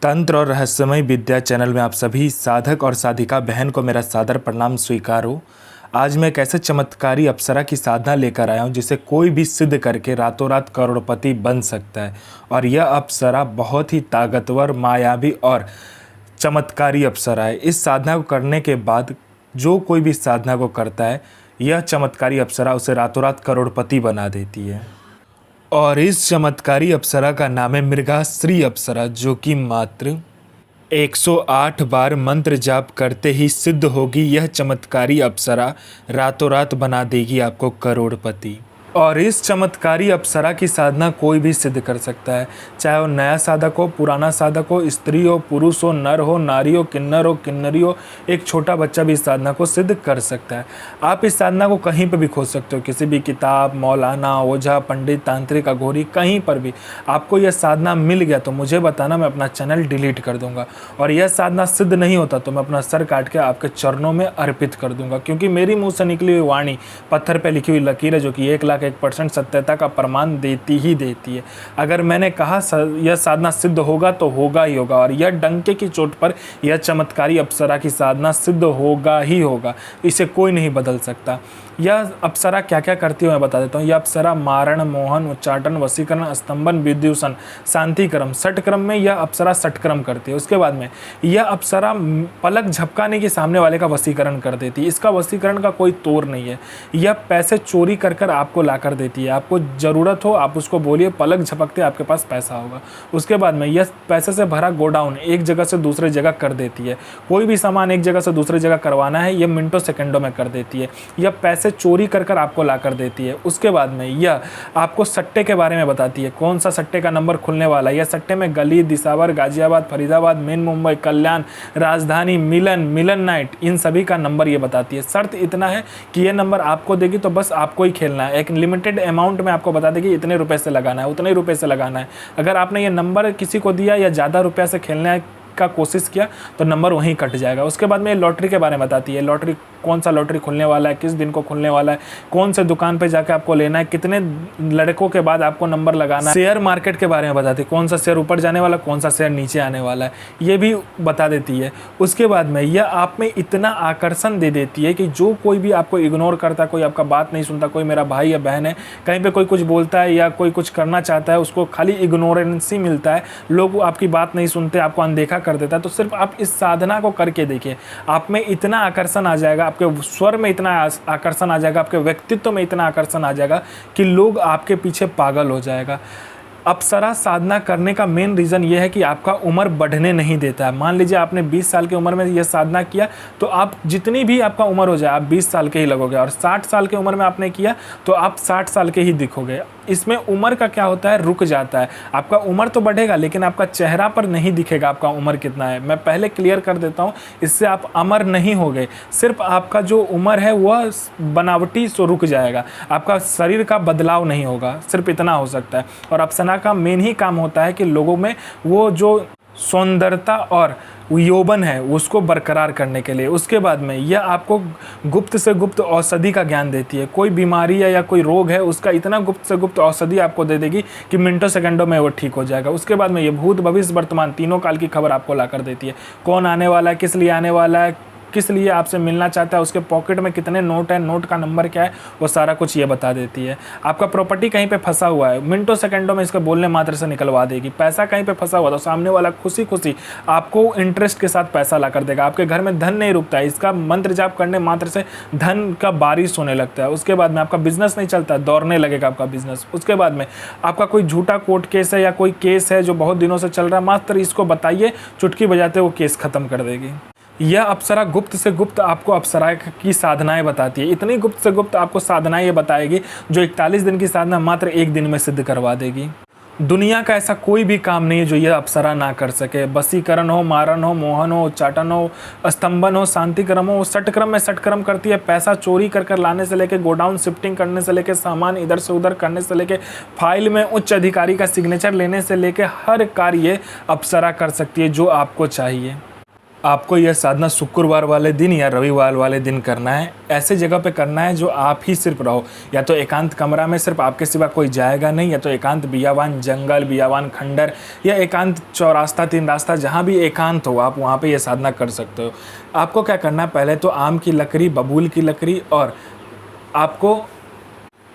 तंत्र और रहस्यमय विद्या चैनल में आप सभी साधक और साधिका बहन को मेरा सादर प्रणाम स्वीकार हो। आज मैं एक ऐसे चमत्कारी अप्सरा की साधना लेकर आया हूँ जिसे कोई भी सिद्ध करके रातों रात करोड़पति बन सकता है। और यह अप्सरा बहुत ही ताकतवर, मायावी और चमत्कारी अप्सरा है। इस साधना को करने के बाद जो कोई भी साधना को करता है, यह चमत्कारी अप्सरा उसे रातों रात करोड़पति बना देती है। और इस चमत्कारी अप्सरा का नाम है मृगाश्री अप्सरा, जो कि मात्र 108 बार मंत्र जाप करते ही सिद्ध होगी। यह चमत्कारी अप्सरा रातों रात बना देगी आपको करोड़पति। और इस चमत्कारी अप्सरा की साधना कोई भी सिद्ध कर सकता है, चाहे वो नया साधक हो, पुराना साधक हो, स्त्री हो, पुरुष हो, नर हो, नारी हो, किन्नरी हो, एक छोटा बच्चा भी इस साधना को सिद्ध कर सकता है। आप इस साधना को कहीं पर भी खोज सकते हो, किसी भी किताब, मौलाना, ओझा, पंडित, तांत्रिक, अघोरी, कहीं पर भी आपको यह साधना मिल गया तो मुझे बताना, मैं अपना चैनल डिलीट कर दूंगा। और यह साधना सिद्ध नहीं होता तो मैं अपना सर काट के आपके चरणों में अर्पित कर दूंगा, क्योंकि मेरी मुँह से निकली हुई वाणी पत्थर पर लिखी हुई लकीर है, जो कि 1,01% सत्यता का प्रमाण देती ही देती है। अगर मैंने कहा यह साधना सिद्ध होगा तो होगा ही होगा, और यह डंके की चोट पर यह चमत्कारी अप्सरा की साधना सिद्ध होगा ही होगा। इसे कोई नहीं बदल सकता। यह अप्सरा क्या क्या करती है मैं बता देता हूँ। यह अप्सरा मारण, मोहन, उच्चाटन, वशीकरण, स्तंभन, विद्युषण, शांतिक्रम, षटक्रम में यह अप्सरा षटक्रम करती है। उसके बाद में यह अप्सरा पलक झपकाने के सामने वाले का वशीकरण कर देती है। इसका वशीकरण का कोई तोड़ नहीं है। यह पैसे चोरी कर कर आपको ला कर देती है। आपको ज़रूरत हो आप उसको बोलिए, पलक झपकते आपके पास पैसा होगा। उसके बाद में यह पैसे से भरा गोडाउन एक जगह से दूसरी जगह कर देती है। कोई भी सामान एक जगह से दूसरी जगह करवाना है, यह मिनटों सेकंडों में कर देती है। यह पैसे चोरी कर कर आपको ला कर देती है। उसके बाद में यह आपको सट्टे के बारे में बताती है, कौन सा सट्टे का नंबर खुलने वाला है। यह सट्टे में गली, दिसावर, गाजियाबाद, फरीदाबाद, मेन मुंबई, कल्याण, राजधानी, मिलन नाइट, इन सभी का नंबर ये बताती है। शर्त इतना है कि ये नंबर आपको देगी तो बस आपको ही खेलना है। एक लिमिटेड अमाउंट में आपको बता देगी इतने रुपए से लगाना है, उतने रुपए से लगाना है। अगर आपने ये नंबर किसी को दिया या ज़्यादा रुपया से खेलने का कोशिश किया तो नंबर वहीं कट जाएगा। उसके बाद में ये लॉटरी के बारे में बताती है, लॉटरी कौन सा लॉटरी खुलने वाला है, किस दिन को खुलने वाला है, कौन से दुकान पे जाके आपको लेना है, कितने लड़कों के बाद आपको नंबर लगाना है। शेयर मार्केट के बारे में बताती है, कौन सा शेयर ऊपर जाने वाला, कौन सा शेयर नीचे आने वाला है, ये भी बता देती है। उसके बाद में यह आप में इतना आकर्षण दे देती है कि जो कोई भी आपको इग्नोर करता, कोई आपका बात नहीं सुनता, कोई मेरा भाई या बहन है, कहीं पर कोई कुछ बोलता है या कोई कुछ करना चाहता है, उसको खाली इग्नोरेंस ही मिलता है, लोग आपकी बात नहीं सुनते, आपको अनदेखा कर देता है। तो सिर्फ आप इस साधना को करके देखिए, आप में इतना आकर्षण आ जाएगा, आपके स्वर में इतना आकर्षण आ जाएगा, आपके व्यक्तित्व में इतना आकर्षण आ जाएगा कि लोग आपके पीछे पागल हो जाएगा। अप्सरा साधना करने का मेन रीज़न ये है कि आपका उम्र बढ़ने नहीं देता है। मान लीजिए आपने 20 साल की उम्र में यह साधना किया तो आप जितनी भी आपका उम्र हो जाए आप 20 साल के ही लगोगे, और 60 साल की उम्र में आपने किया तो आप 60 साल के ही दिखोगे। इसमें उम्र का क्या होता है, रुक जाता है। आपका उम्र तो बढ़ेगा लेकिन आपका चेहरा पर नहीं दिखेगा आपका उम्र कितना है। मैं पहले क्लियर कर देता हूँ, इससे आप अमर नहीं होगे, सिर्फ आपका जो उम्र है वह बनावटी सो रुक जाएगा, आपका शरीर का बदलाव नहीं होगा, सिर्फ इतना हो सकता है। और अप्सरा का मेन ही काम होता है कि लोगों में वो जो सौंदर्यता और यौवन है उसको बरकरार करने के लिए। उसके बाद में यह आपको गुप्त से गुप्त औषधि का ज्ञान देती है। कोई बीमारी है या कोई रोग है उसका इतना गुप्त से गुप्त औषधि आपको दे देगी कि मिनटों सेकंडों में वो ठीक हो जाएगा। उसके बाद में ये भूत, भविष्य, वर्तमान तीनों काल की खबर आपको ला कर देती है। कौन आने वाला है, किस लिए आने वाला है, किस लिए आपसे मिलना चाहता है, उसके पॉकेट में कितने नोट है, नोट का नंबर क्या है, वो सारा कुछ ये बता देती है। आपका प्रॉपर्टी कहीं पे फंसा हुआ है, मिनटों सेकंडों में इसके बोलने मात्र से निकलवा देगी। पैसा कहीं पे फंसा हुआ तो सामने वाला खुशी खुशी आपको इंटरेस्ट के साथ पैसा ला कर देगा। आपके घर में धन नहीं रुकता है, इसका मंत्र जाप करने मात्र से धन का बारिश होने लगता है। उसके बाद में आपका बिजनेस नहीं चलता, दौड़ने लगेगा आपका बिजनेस। उसके बाद में आपका कोई झूठा कोर्ट केस है या कोई केस है जो बहुत दिनों से चल रहा है, मात्र इसको बताइए, चुटकी बजाते वो केस खत्म कर देगी। यह अप्सरा गुप्त से गुप्त आपको अप्सरा की साधनाएं बताती है। इतनी गुप्त से गुप्त आपको साधनाएं ये बताएगी जो 41 दिन की साधना मात्र एक दिन में सिद्ध करवा देगी। दुनिया का ऐसा कोई भी काम नहीं है जो यह अप्सरा ना कर सके। वशीकरण हो, मारण हो, मोहन हो, उच्चाटन हो, स्तंभन हो, शांतिक्रम हो, षटक्रम में षटक्रम करती है। पैसा चोरी कर कर लाने से लेके गोडाउन शिफ्टिंग करने से लेके सामान इधर से उधर करने से लेके फाइल में उच्च अधिकारी का सिग्नेचर लेने से लेके हर कार्य अप्सरा कर सकती है जो आपको चाहिए। आपको यह साधना शुक्रवार वाले दिन या रविवार वाले दिन करना है। ऐसे जगह पे करना है जो आप ही सिर्फ रहो, या तो एकांत कमरा में सिर्फ आपके सिवा कोई जाएगा नहीं, या तो एकांत बियावान जंगल, बियावान खंडर, या एकांत चौरास्ता, तीन रास्ता, जहाँ भी एकांत हो आप वहाँ पे ये साधना कर सकते हो। आपको क्या करना है, पहले तो आम की लकड़ी, बबूल की लकड़ी और आपको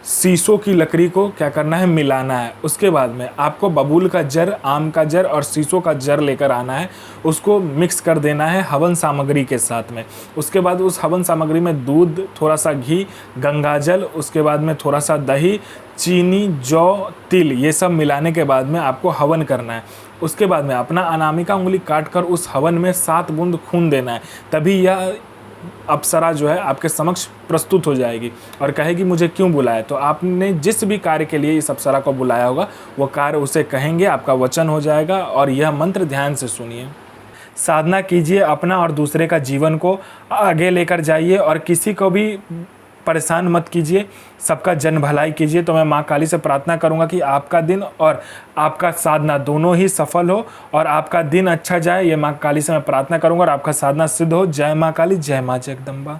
शीशों की लकड़ी को क्या करना है, मिलाना है। उसके बाद में आपको बबूल का जड़, आम का जड़ और शीशों का जड़ लेकर आना है, उसको मिक्स कर देना है हवन सामग्री के साथ में। उसके बाद उस हवन सामग्री में दूध, थोड़ा सा घी, गंगाजल, उसके बाद में थोड़ा सा दही, चीनी, जौ, तिल, ये सब मिलाने के बाद में आपको हवन करना है। उसके बाद में अपना अनामिका उंगली काट कर उस हवन में 7 बूंद खून देना है, तभी यह अप्सरा जो है आपके समक्ष प्रस्तुत हो जाएगी और कहेगी मुझे क्यों बुलाया। तो आपने जिस भी कार्य के लिए इस अप्सरा को बुलाया होगा वो कार्य उसे कहेंगे, आपका वचन हो जाएगा। और यह मंत्र ध्यान से सुनिए, साधना कीजिए, अपना और दूसरे का जीवन को आगे लेकर जाइए और किसी को भी परेशान मत कीजिए, सबका जन भलाई कीजिए। तो मैं माँ काली से प्रार्थना करूँगा कि आपका दिन और आपका साधना दोनों ही सफल हो और आपका दिन अच्छा जाए। ये माँ काली से मैं प्रार्थना करूँगा और आपका साधना सिद्ध हो। जय माँ काली, जय माँ जगदम्बा।